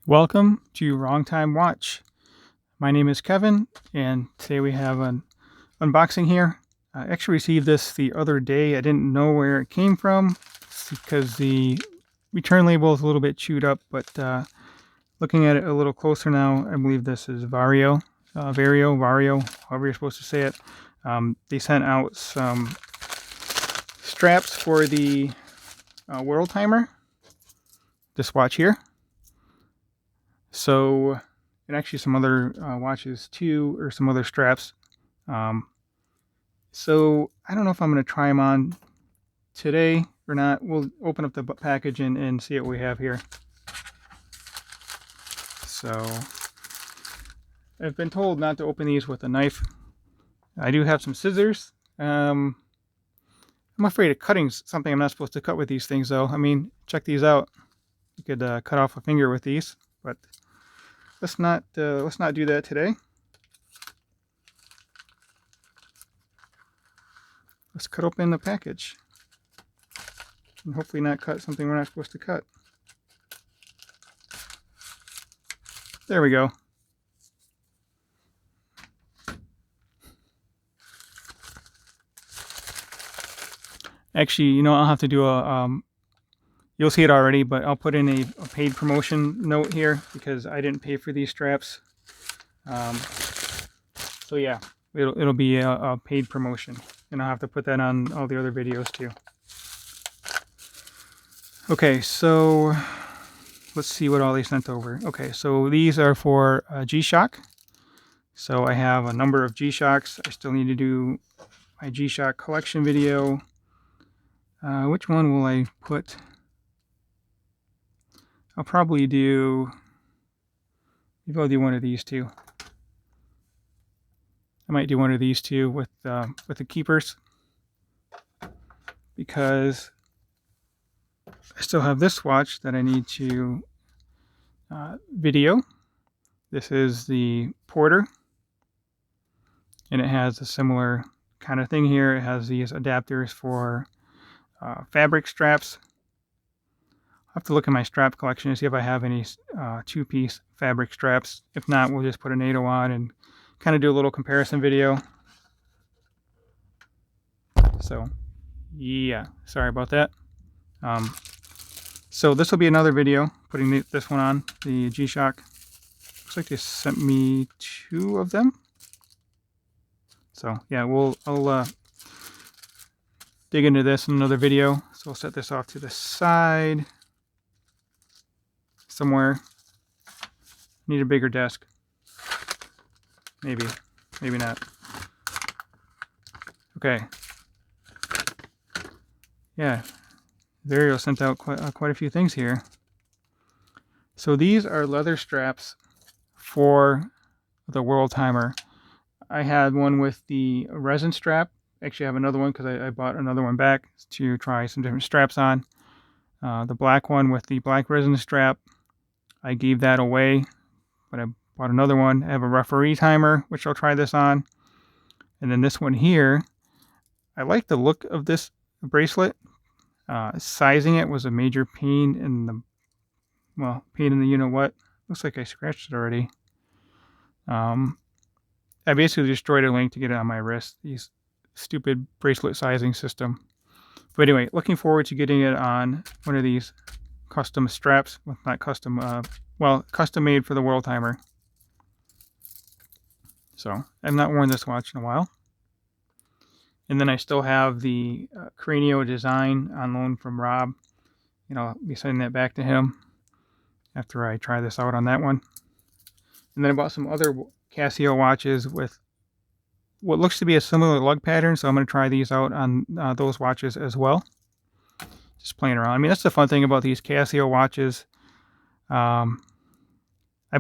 Welcome to Wrong Time Watch. My name is Kevin, and today we have an unboxing here. I actually received this the other day. I didn't know where it came from because the return label is a little bit chewed up, but looking at it a little closer now, I believe this is Vario, however you're supposed to say it. They sent out some straps for the Worldtimer, this watch here. So, and actually some other watches too, or some other straps. So I don't know if I'm going to try them on today or not. We'll open up the package and see what we have here. So I've been told not to open these with a knife. I do have some scissors. I'm afraid of cutting something I'm not supposed to cut with these things, though. I mean, check these out. You could cut off a finger with these, but let's not do that today. Let's cut open the package and hopefully not cut something we're not supposed to cut. There we go. Actually, you know, I'll have to do a you'll see it already, but I'll put in a paid promotion note here because I didn't pay for these straps. So yeah, it'll be a paid promotion, and I'll have to put that on all the other videos too. Okay, so let's see what all they sent over. Okay, so these are for Gshock. So I have a number of Gshocks. I still need to do my Gshock collection video. Which one will I put? I'll probably do, maybe I'll do one of these two. I might do one of these two with the keepers, because I still have this watch that I need to video. This is the Porter, and it has a similar kind of thing here. It has these adapters for fabric straps. I'll have to look at my strap collection to see if I have any two-piece fabric straps. If not, we'll just put a NATO on and kind of do a little comparison video. So yeah, sorry about that. So this will be another video putting this one on, the Gshock. Looks like they sent me 2 of them. So yeah, I'll dig into this in another video. So I'll set this off to the side somewhere. Need a bigger desk. Maybe not. Okay. Yeah, Vario sent out quite a few things here. So these are leather straps for the Worldtimer. I had one with the resin strap. Actually, I have another one because I bought another one back to try some different straps on. The black one with the black resin strap, I gave that away, but I bought another one. I have a referee timer, which I'll try this on. And then this one here, I like the look of this bracelet. Sizing it was a major pain in the you know what. Looks like I scratched it already. I basically destroyed a link to get it on my wrist. These stupid bracelet sizing system. But anyway, looking forward to getting it on one of these custom straps. Well, not custom, custom made for the Worldtimer. So I've not worn this watch in a while. And then I still have the Kranio design on loan from Rob. You know, I'll be sending that back to him after I try this out on that one. And then I bought some other Casio watches with what looks to be a similar lug pattern, so I'm going to try these out on those watches as well. Just playing around. I mean, that's the fun thing about these Casio watches. I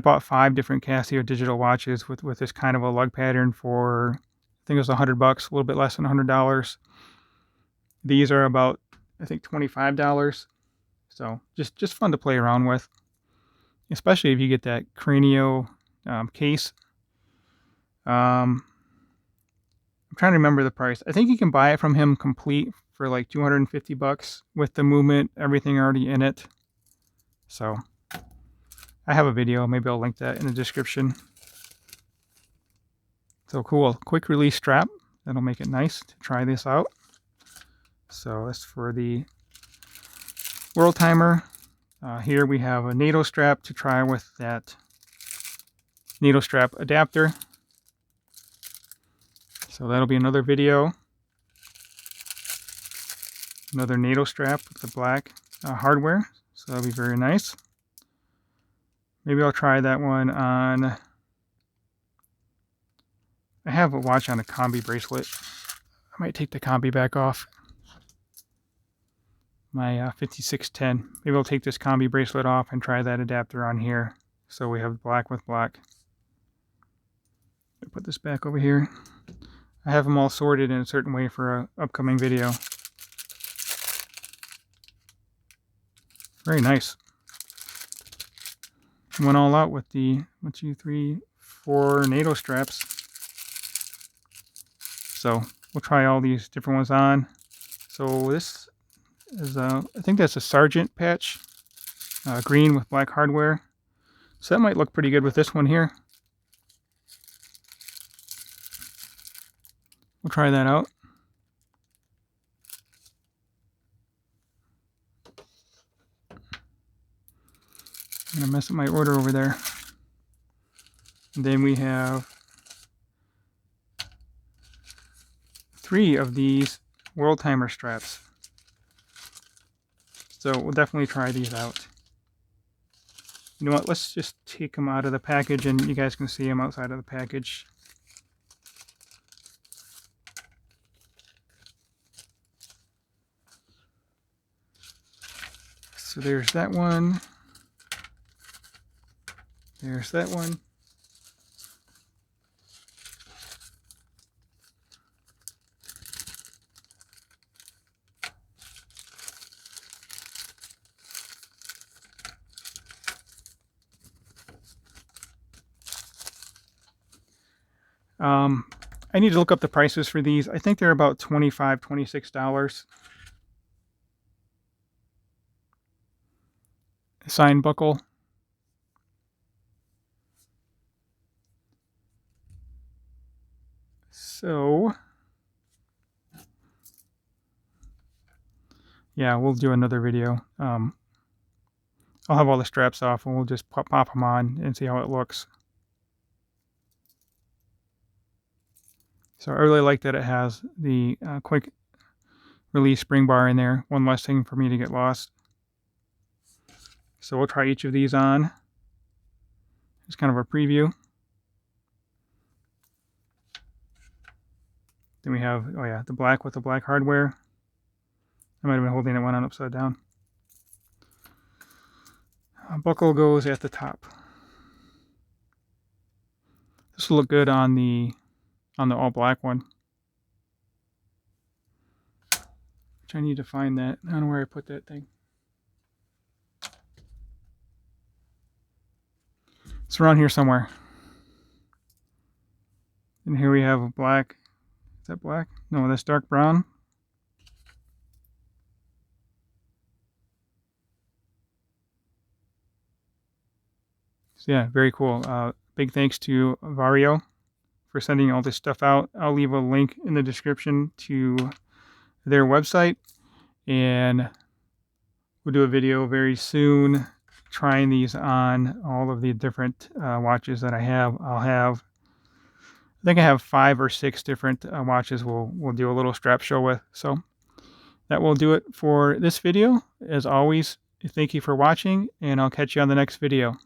bought 5 different Casio digital watches with this kind of a lug pattern for, I think it was $100, a little bit less than $100. These are about, I think, $25. So just fun to play around with, especially if you get that Kranio case. I'm trying to remember the price. I think you can buy it from him complete for like $250 with the movement, everything already in it. So I have a video. Maybe I'll link that in the description. So cool. Quick release strap. That'll make it nice to try this out. So that's for the Worldtimer. Here we have a NATO strap to try with that NATO strap adapter. So that'll be another video. Another NATO strap with the black hardware. So that'll be very nice. Maybe I'll try that one on... I have a watch on a combi bracelet. I might take the combi back off. My 5610. Maybe I'll take this combi bracelet off and try that adapter on here. So we have black with black. Put this back over here. I have them all sorted in a certain way for an upcoming video. Very nice. Went all out with the 1, 2, 3, 4 NATO straps. So we'll try all these different ones on. So this is I think that's a Sergeant patch, green with black hardware. So that might look pretty good with this one here. We'll try that out. I'm gonna mess up my order over there. And then we have 3 of these Worldtimer straps. So we'll definitely try these out. You know what, let's just take them out of the package and you guys can see them outside of the package. So there's that one. There's that one. I need to look up the prices for these. I think they're about $25, $26. Sign buckle. So, yeah, we'll do another video. I'll have all the straps off and we'll just pop them on and see how it looks. So I really like that it has the quick release spring bar in there. One less thing for me to get lost. So we'll try each of these on. It's kind of a preview. Then we have, oh yeah, the black with the black hardware. I might have been holding that one on upside down. Buckle goes at the top. This will look good on the all black one. Which I need to find that. I don't know where I put that thing. It's around here somewhere. And here we have a black. Is that black? No, that's dark brown. So yeah, very cool. Big thanks to Vario for sending all this stuff out. I'll leave a link in the description to their website, and we'll do a video very soon trying these on all of the different watches that I have. I think I have 5 or 6 different watches we'll do a little strap show with. So that will do it for this video. As always, thank you for watching, and I'll catch you on the next video.